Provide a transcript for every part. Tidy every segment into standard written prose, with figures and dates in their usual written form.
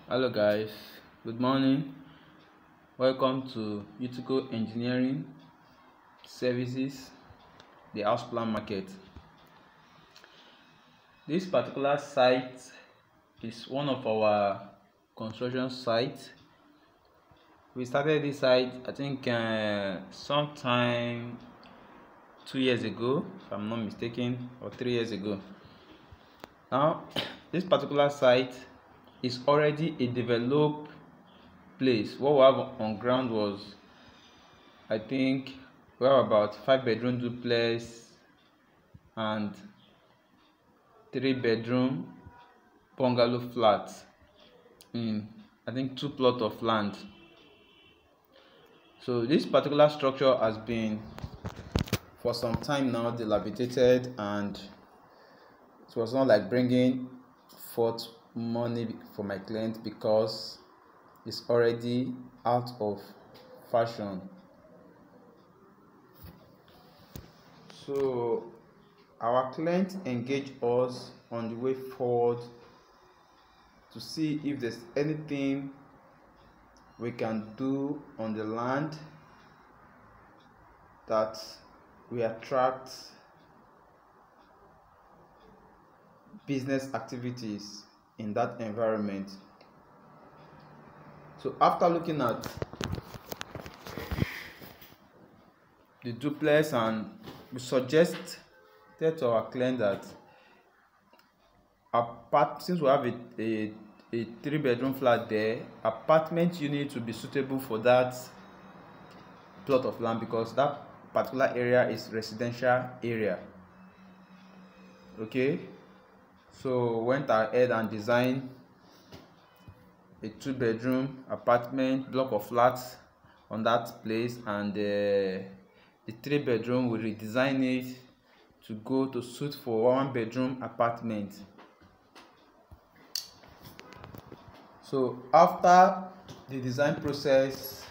Hello guys, good morning. Welcome to Utico Engineering Services, the house plan market. This particular site is one of our construction sites. We started this site I think sometime 2 years ago, if I'm not mistaken, or 3 years ago. Now this particular site is already a developed place. What we have on ground was, I think, we have about 5-bedroom duplex and 3-bedroom bungalow flat in, I think, 2 plots of land. So this particular structure has been for some time now dilapidated, and it was not like bringing forth money for my client because it's already out of fashion. So our client engaged us on the way forward to see if there's anything we can do on the land that we attract business activities in that environment. So after looking at the duplex, and we suggested to our client that since we have a 3-bedroom flat there, apartment unit to be suitable for that plot of land because that particular area is residential area. Okay, so went ahead and designed a 2-bedroom apartment block of flats on that place, and the 3-bedroom we redesign it to go to suit for 1-bedroom apartment. So after the design process,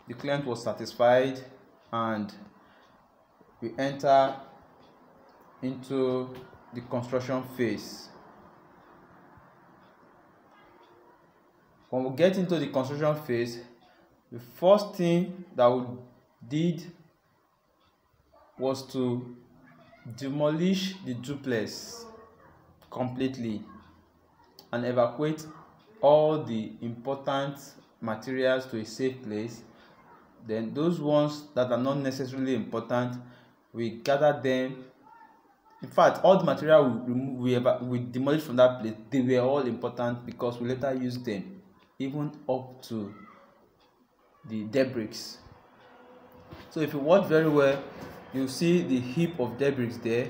the client was satisfied and we enter into the construction phase. When we get into the construction phase, the first thing that we did was to demolish the duplex completely and evacuate all the important materials to a safe place. Then those ones that are not necessarily important, we gather them. In fact, all the material we demolished from that place, they were all important because we later used them even up to the debris. So if you watch very well, you see the heap of debris there.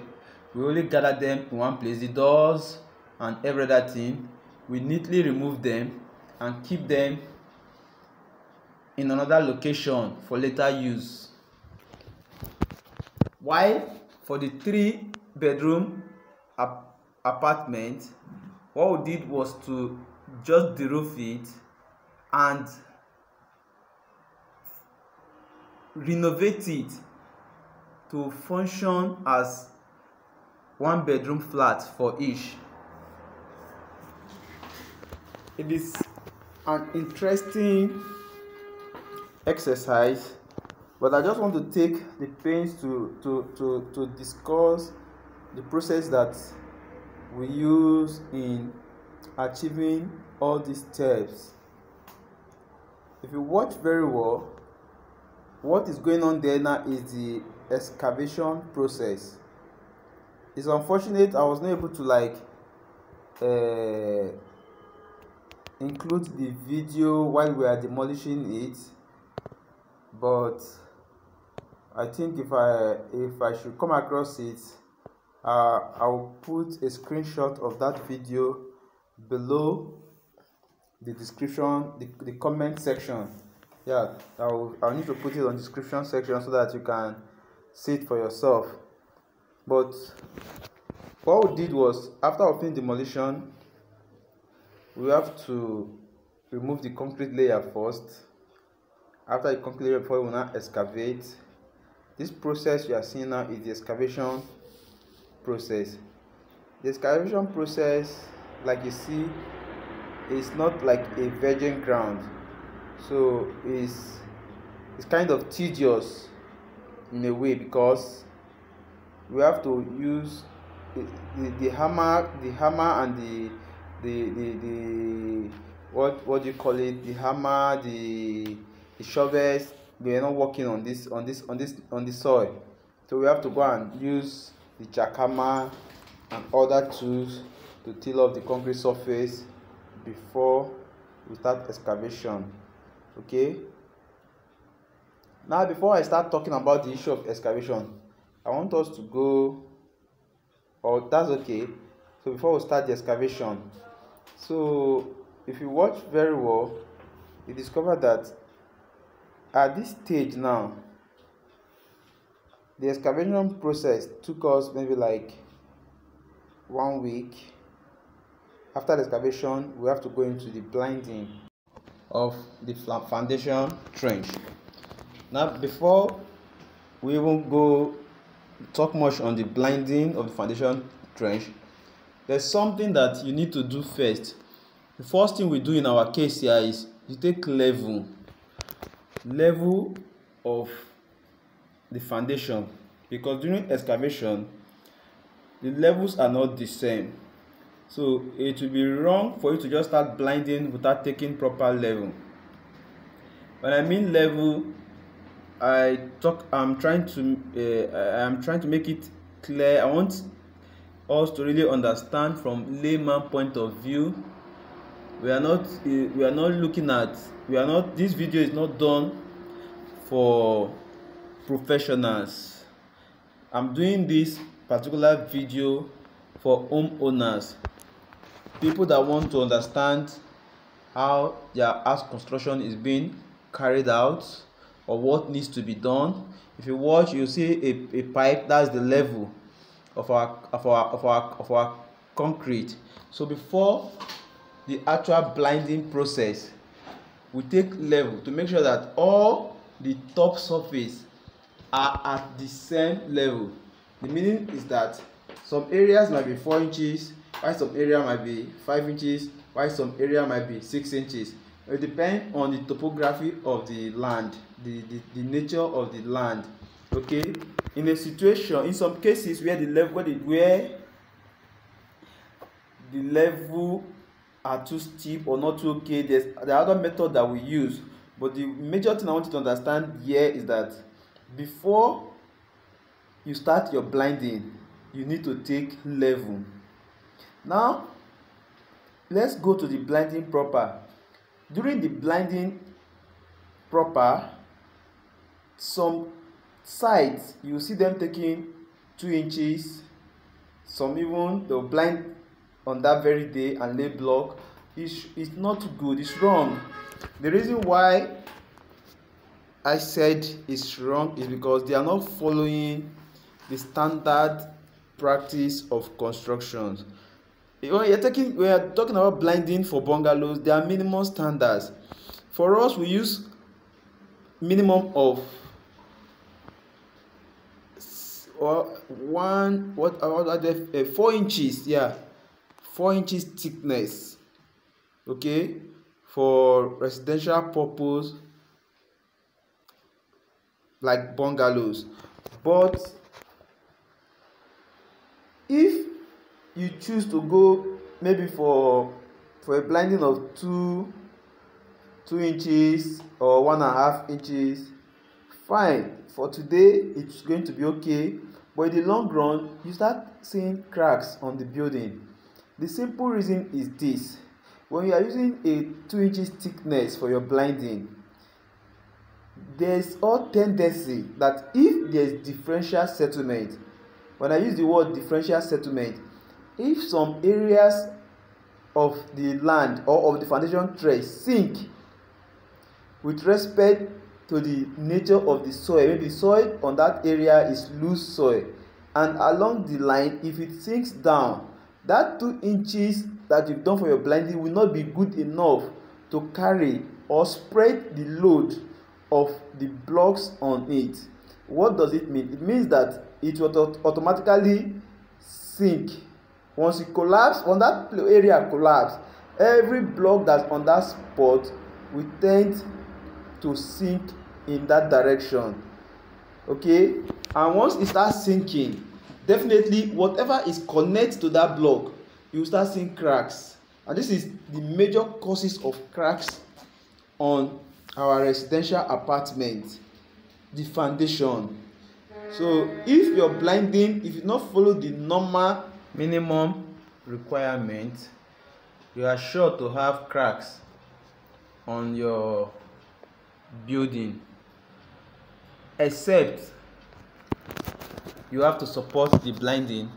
We only gather them in one place. The doors and every other thing, we neatly remove them and keep them in another location for later use. While for the 3-bedroom apartment, what we did was to just de-roof it and renovate it to function as 1-bedroom flat for each. It is an interesting exercise, but I just want to take the pains to discuss the process that we use in achieving all these steps. If you watch very well, what is going on there now is the excavation process. It's unfortunate I was not able to include the video while we are demolishing it, but I think if I should come across it, I will put a screenshot of that video below the description, the comment section. Yeah, I'll need to put it on the description section so that you can see it for yourself. But what we did was, after opening demolition, we have to remove the concrete layer first. After the concrete layer, we will now excavate. This process you are seeing now is the excavation process. The excavation process, like you see, it's not like a virgin ground, so it's kind of tedious in a way, because we have to use the hammer and the what do you call it, the hammer, the shovels. We are not working on the soil, so we have to go and use the jackhammer and other tools to till up the concrete surface before we start excavation. Okay, now before I start talking about the issue of excavation, I want us to go, or that's okay. So before we start the excavation, so if you watch very well, you discover that at this stage now, the excavation process took us maybe like 1 week. After the excavation, we have to go into the blinding of the foundation trench. Now, before we even go talk much on the blinding of the foundation trench, there's something that you need to do first. The first thing we do in our case here is you take level of the foundation, because during excavation the levels are not the same, so it will be wrong for you to just start blinding without taking proper level. When I mean level, I'm trying to make it clear. I want us to really understand from layman point of view. This video is not done for professionals. I'm doing this particular video for homeowners, people that want to understand how their house construction is being carried out or what needs to be done. If you watch, you see a pipe. That's the level of our concrete. So before the actual blinding process, we take level to make sure that all the top surface are at the same level. The meaning is that some areas might be 4 inches, while some area might be 5 inches, while some area might be 6 inches. It depends on the topography of the land, the nature of the land. Okay, in some cases where the level are too steep or not too okay, there are other methods that we use. But the major thing I want you to understand here is that before you start your blinding, you need to take level. Now let's go to the blinding proper. During the blinding proper, some sites you see them taking 2 inches, some even they'll blind on that very day and lay block. It's not good, it's wrong. The reason why I said it's wrong is because they are not following the standard practice of constructions. We are talking about blinding for bungalows. There are minimum standards. For us, we use minimum of 4 inches. 4 inches thickness. Okay, for residential purpose like bungalows. But if you choose to go maybe for a blinding of 2 inches or 1.5 inches, fine, for today it's going to be okay. But in the long run, you start seeing cracks on the building. The simple reason is this: when you are using a 2 inches thickness for your blinding, there's all tendency that if there's differential settlement, when I use the word differential settlement, if some areas of the land or of the foundation trench sink with respect to the nature of the soil, maybe the soil on that area is loose soil, and along the line, if it sinks down, that 2 inches that you've done for your blinding will not be good enough to carry or spread the load of the blocks on it. What does it mean? It means that it will automatically sink. Once it collapses, when that area collapses, every block that's on that spot will tend to sink in that direction. Okay, and once it starts sinking, definitely whatever is connected to that block, you will start seeing cracks, and this is the major causes of cracks on our residential apartment, the foundation. So if your blinding, if you not follow the normal minimum requirement, you are sure to have cracks on your building, except you have to support the blinding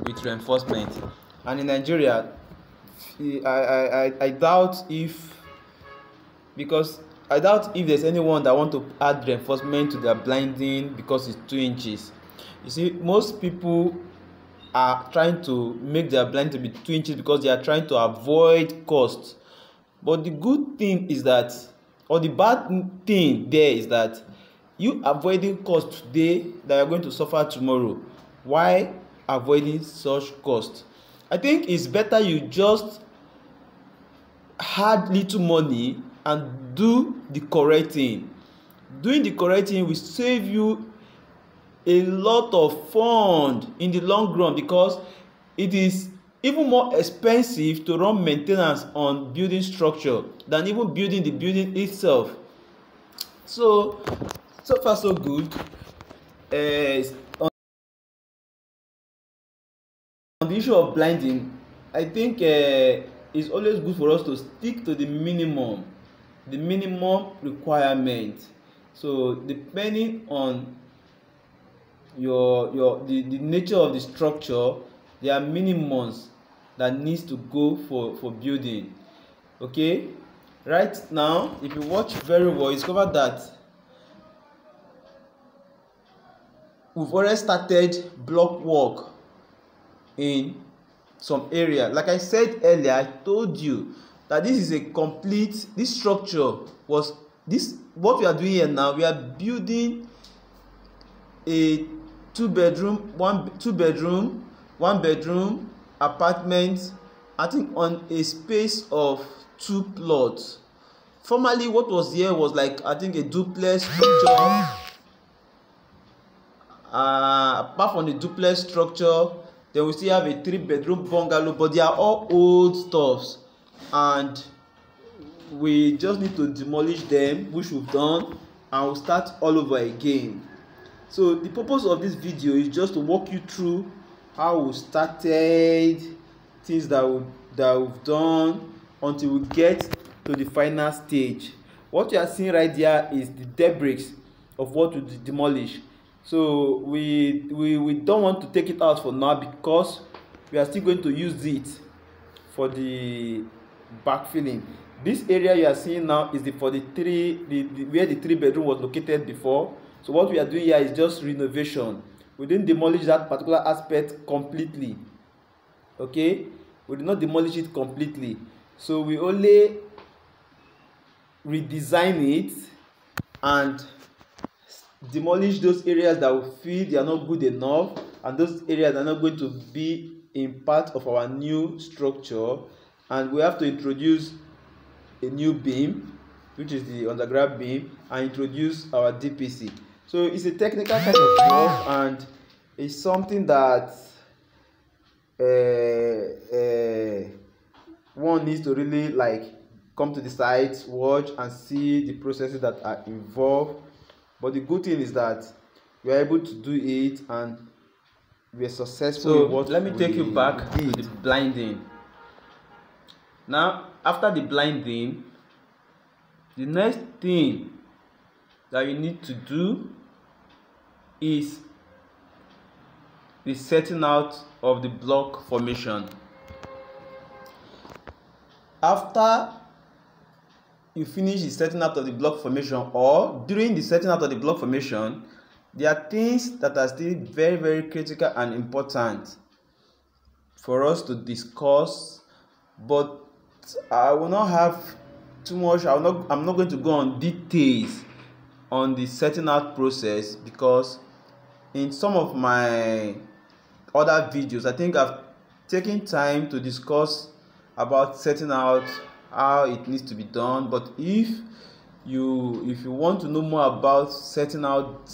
with reinforcement. And in Nigeria, I doubt if, because I doubt if there's anyone that want to add reinforcement to their blinding because it's 2 inches. You see, most people are trying to make their blind to be 2 inches because they are trying to avoid cost. But the good thing is that, or the bad thing there is that, you avoiding cost today that you are going to suffer tomorrow. Why avoiding such cost? I think it's better you just add little money and do the correct thing. Doing the correct thing will save you a lot of fund in the long run, because it is even more expensive to run maintenance on building structure than even building the building itself. So far so good. On the issue of blinding, I think it's always good for us to stick to the minimum requirement. So depending on the nature of the structure, there are minimums that needs to go for building. Okay, right now if you watch very well, you discover that we've already started block work in some area. Like I said earlier, I told you that this is a complete, this structure was this, what we are doing here now, we are building a two bedroom one bedroom apartment, I think on a space of 2 plots. Formerly what was here was like, I think, a duplex structure. Apart from the duplex structure, then we still have a 3-bedroom bungalow, but they are all old stuffs, and we just need to demolish them, which we've done, and we'll start all over again. So the purpose of this video is just to walk you through how we started, things that we've done, until we get to the final stage. What you are seeing right there is the debris of what we demolish. So we don't want to take it out for now, because we are still going to use it for the backfilling. This area you are seeing now is where the 3-bedroom was located before. So what we are doing here is just renovation. We didn't demolish that particular aspect completely. Okay, we did not demolish it completely, so we only redesign it and demolish those areas that we feel they are not good enough, and those areas are not going to be in part of our new structure, and we have to introduce a new beam, which is the underground beam, and introduce our DPC. So it's a technical kind of work, and it's something that one needs to really like come to the site, watch and see the processes that are involved. But the good thing is that we are able to do it, and we are successful. So let me take you back to the blinding. Now, after the blinding, the next thing that you need to do is the setting out of the block formation. After you finish the setting out of the block formation, or during the setting out of the block formation, there are things that are still very, very critical and important for us to discuss, but I will not have too much. I'm not going to go on details on the setting out process, because in some of my other videos I think I've taken time to discuss about setting out how it needs to be done. But if you want to know more about setting out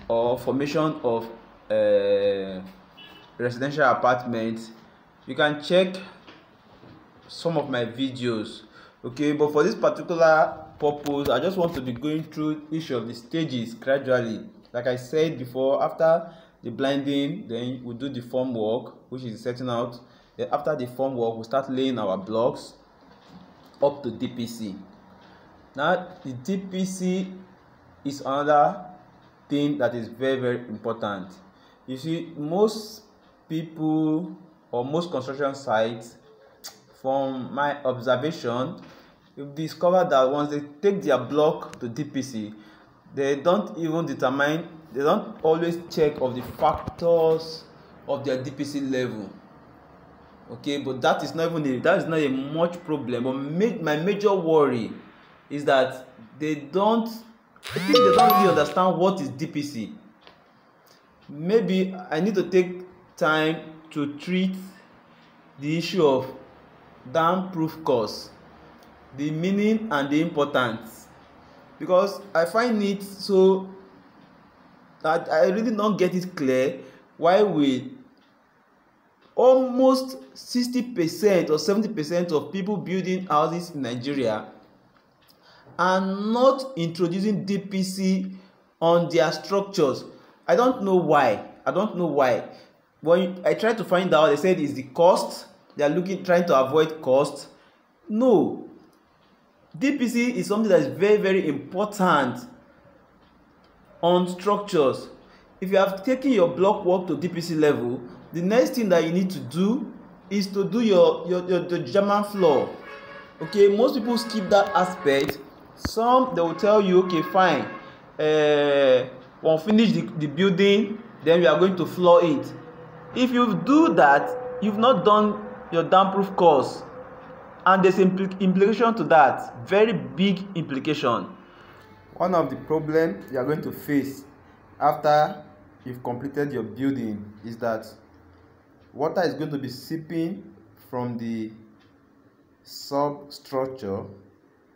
or formation of residential apartment, you can check some of my videos. Okay, but for this particular purpose, I just want to be going through each of the stages gradually. Like I said before, after the blinding, then we do the form work, which is setting out. Then after the form work, we start laying our blocks up to DPC. Now the DPC is another thing that is very, very important. You see, most people or most construction sites, from my observation, you've discovered that once they take their block to DPC, they don't always check of the factors of their DPC level. Okay, but that is not a much problem. But my major worry is that they don't really understand what is DPC. Maybe I need to take time to treat the issue of damp proof course, the meaning and the importance, because I find it so that I really don't get it clear why we almost 60% or 70% of people building houses in Nigeria are not introducing DPC on their structures. I don't know why. When I tried to find out, they said it's the cost. They are trying to avoid cost. No, DPC is something that is very, very important on structures. If you have taken your block work to DPC level, the next thing that you need to do is to do your German floor. Okay, most people skip that aspect. Some, they will tell you, okay, fine, we'll finish the building, then we are going to floor it. If you do that, you've not done your damp proof course, and there's implication to that, very big implication. One of the problems you are going to face after you've completed your building is that water is going to be seeping from the substructure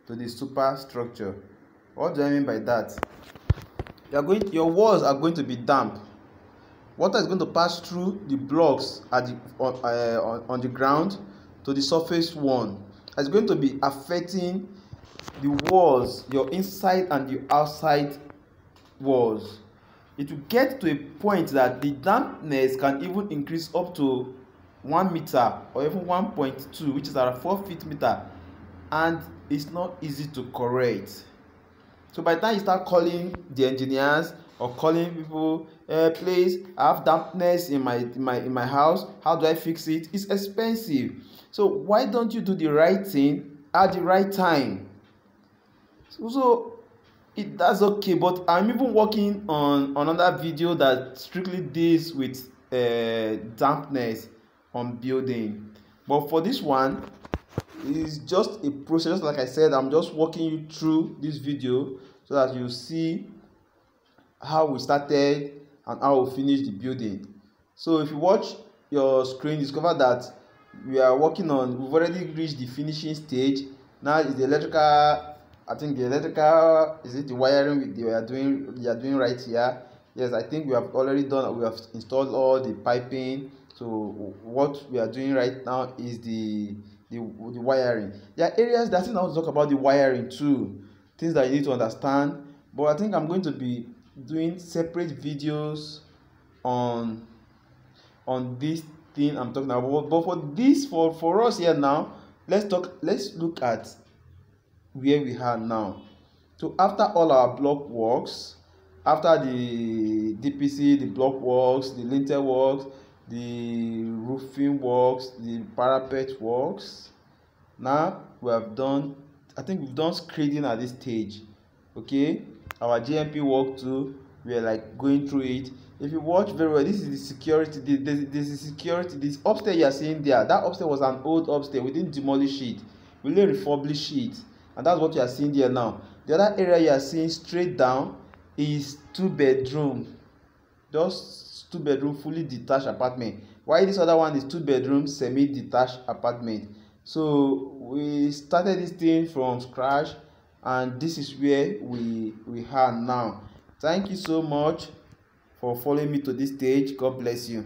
to the superstructure. What do I mean by that? Your walls are going to be damp. Water is going to pass through the blocks on the ground to the surface one. It's going to be affecting the walls, your inside and the outside walls. It will get to a point that the dampness can even increase up to 1 meter or even 1.2, which is around 4 feet meter, and it's not easy to correct. So by the time you start calling the engineers or calling people, please, I have dampness in my house, how do I fix it? It's expensive. So why don't you do the right thing at the right time? That's okay, but I'm even working on another video that strictly deals with dampness on building. But for this one, it's just a process. Like I said, I'm just walking you through this video so that you see how we started and how we finished the building. So if you watch your screen, discover that we've already reached the finishing stage. Now is the electrical, I think the electrical, is it the wiring you are doing right here? Yes, I think we have already done, we have installed all the piping. So what we are doing right now is the wiring. There are areas that I think I want to talk about the wiring too, things that you need to understand. But I think I'm going to be doing separate videos on this thing I'm talking about. But for us here now, let's look at where we are now. So after all our block works, after the DPC, the block works, the lintel works, the roofing works, the parapet works, now we've done screeding at this stage. Okay, our GMP work too, we are like going through it. If you watch very well, this is the security. This is security. This upstairs you are seeing there, that upstairs was an old upstairs. We didn't demolish it, we only refurbished it, and that's what you are seeing there now. The other area you are seeing straight down is 2 bedroom, just 2 bedroom fully detached apartment. while this other one is 2-bedroom semi-detached apartment. So we started this thing from scratch, and this is where we are now. Thank you so much for following me to this stage. God bless you.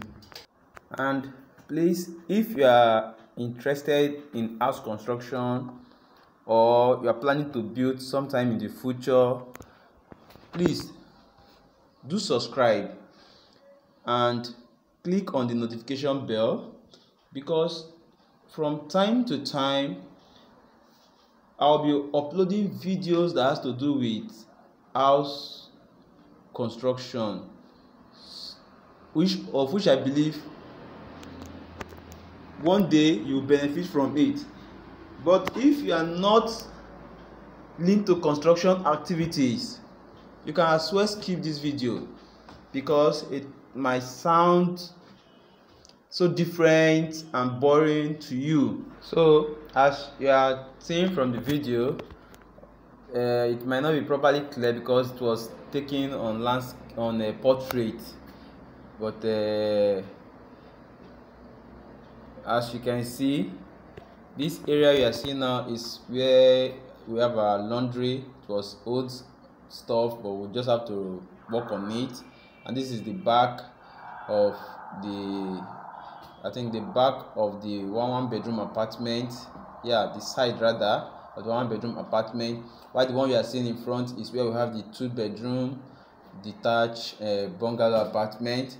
And please, if you are interested in house construction, or you are planning to build sometime in the future, please do subscribe and click on the notification bell, because from time to time I'll be uploading videos that has to do with house construction, which I believe one day you will benefit from it. But if you are not linked to construction activities, you can as well skip this video, because it might sound so different and boring to you. So as you are seeing from the video, it might not be properly clear because it was taken on a portrait, but as you can see, this area you are seeing now is where we have our laundry. It was old stuff, but we just have to work on it. And this is the back of the back of the one bedroom apartment. Yeah, the side rather of the 1-bedroom apartment, while the one you are seeing in front is where we have the 2-bedroom detached bungalow apartment.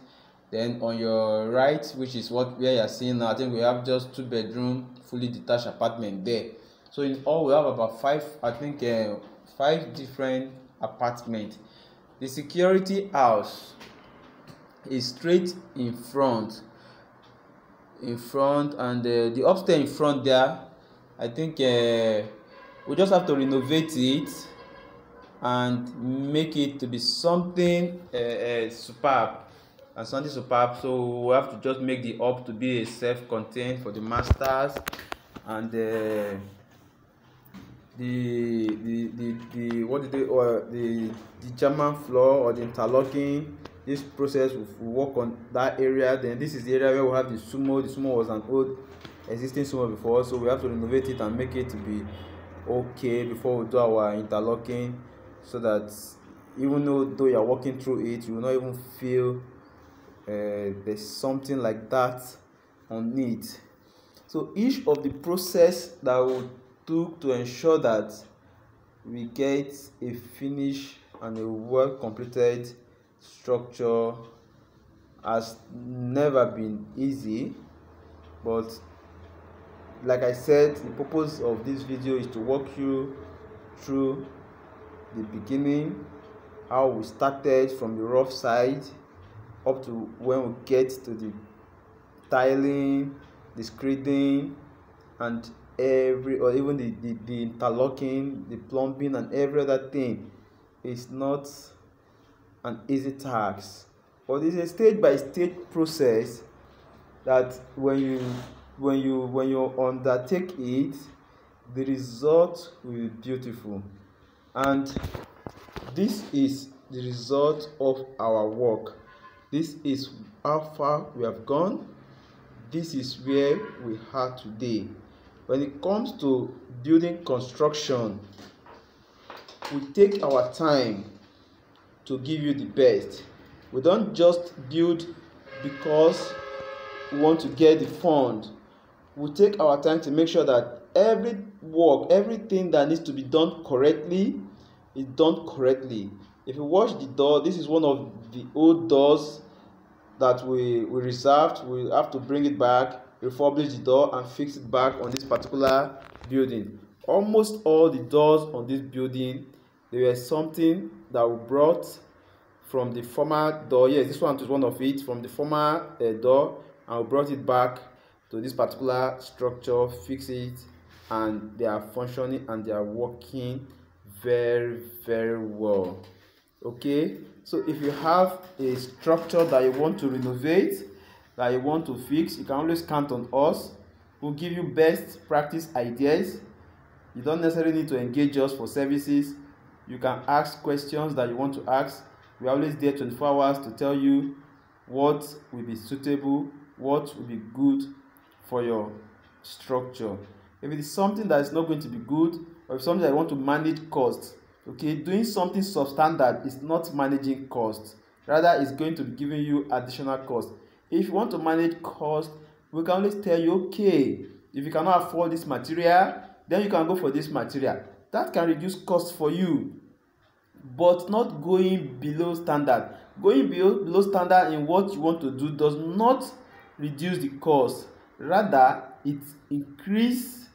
Then on your right, which is where you are seeing now, I think we have just 2-bedroom fully detached apartment there. So in all, we have about 5 different apartments. The security house is straight in front, and the upstairs in front there, I think we just have to renovate it and make it to be something superb. So we have to just make the up to be a self-contained for the masters, and the German floor or the interlocking. This process will work on that area. Then this is the area where we have the sumo. The sumo was an old existing sumo before, so we have to renovate it and make it to be okay before we do our interlocking, so that even though you are walking through it, you will not even feel there's something like that on it. So each of the process that we took to ensure that we get a finished and a well completed structure has never been easy. But like I said, the purpose of this video is to walk you through the beginning, how we started from the rough side up to when we get to the tiling, the screeding, and even the interlocking, the plumbing, and every other thing. Is not an easy task, but it's a stage-by-stage process that when you undertake it, the result will be beautiful. And this is the result of our work. This is how far we have gone. This is where we are today. When it comes to building construction, we take our time to give you the best. We don't just build because we want to get the fund. We take our time to make sure that everything that needs to be done correctly is done correctly. If you watch the door, this is one of the old doors that we reserved. We have to bring it back, refurbish the door, and fix it back on this particular building. Almost all the doors on this building, they were something that we brought from the former door. Yes, this one is one of it, from the former door, and we brought it back to this particular structure, fix it, and they are functioning and they are working very, very well. Okay, so if you have a structure that you want to renovate, that you want to fix, you can always count on us. We'll give you best practice ideas. You don't necessarily need to engage us for services. You can ask questions that you want to ask. We're always there 24 hours to tell you what will be suitable what will be good for your structure. If it is something that is not going to be good, or if something that you want to manage costs, okay, doing something substandard is not managing costs, rather it's going to be giving you additional cost. If you want to manage cost, we can always tell you, okay, if you cannot afford this material, then you can go for this material. That can reduce cost for you, but not going below standard. Going below standard in what you want to do does not reduce the cost, rather it increase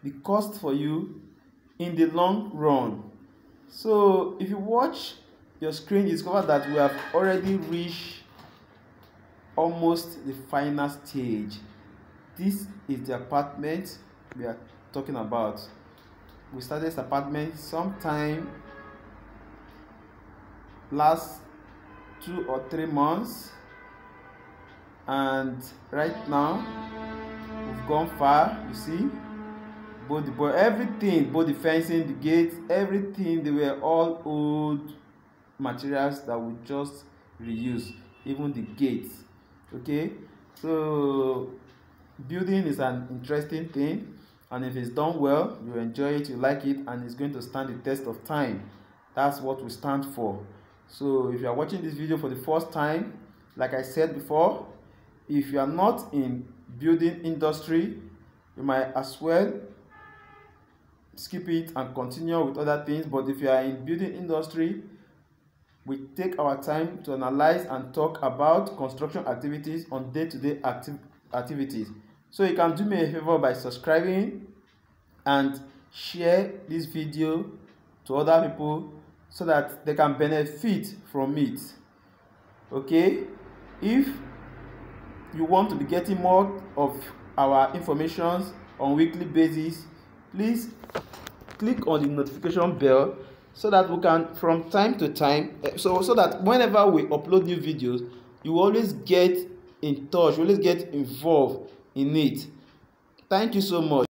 the cost for you in the long run. So if you watch your screen, you discover that we have already reached almost the final stage. This is the apartment we are talking about. We started this apartment sometime last 2 or 3 months, and right now we've gone far. You see, everything, both the fencing, the gates, everything, they were all old materials that we just reuse, even the gates. Okay, so building is an interesting thing, and if it's done well, you enjoy it, you like it, and it's going to stand the test of time. That's what we stand for. So if you are watching this video for the first time, like I said before, if you are not in building industry, you might as well skip it and continue with other things. But if you are in building industry, we take our time to analyze and talk about construction activities on day-to-day activities. So you can do me a favor by subscribing and share this video to other people so that they can benefit from it. Okay, if you want to be getting more of our information on weekly basis, please click on the notification bell so that we can, from time to time, so that whenever we upload new videos, you always get in touch, you always get involved in it. Thank you so much.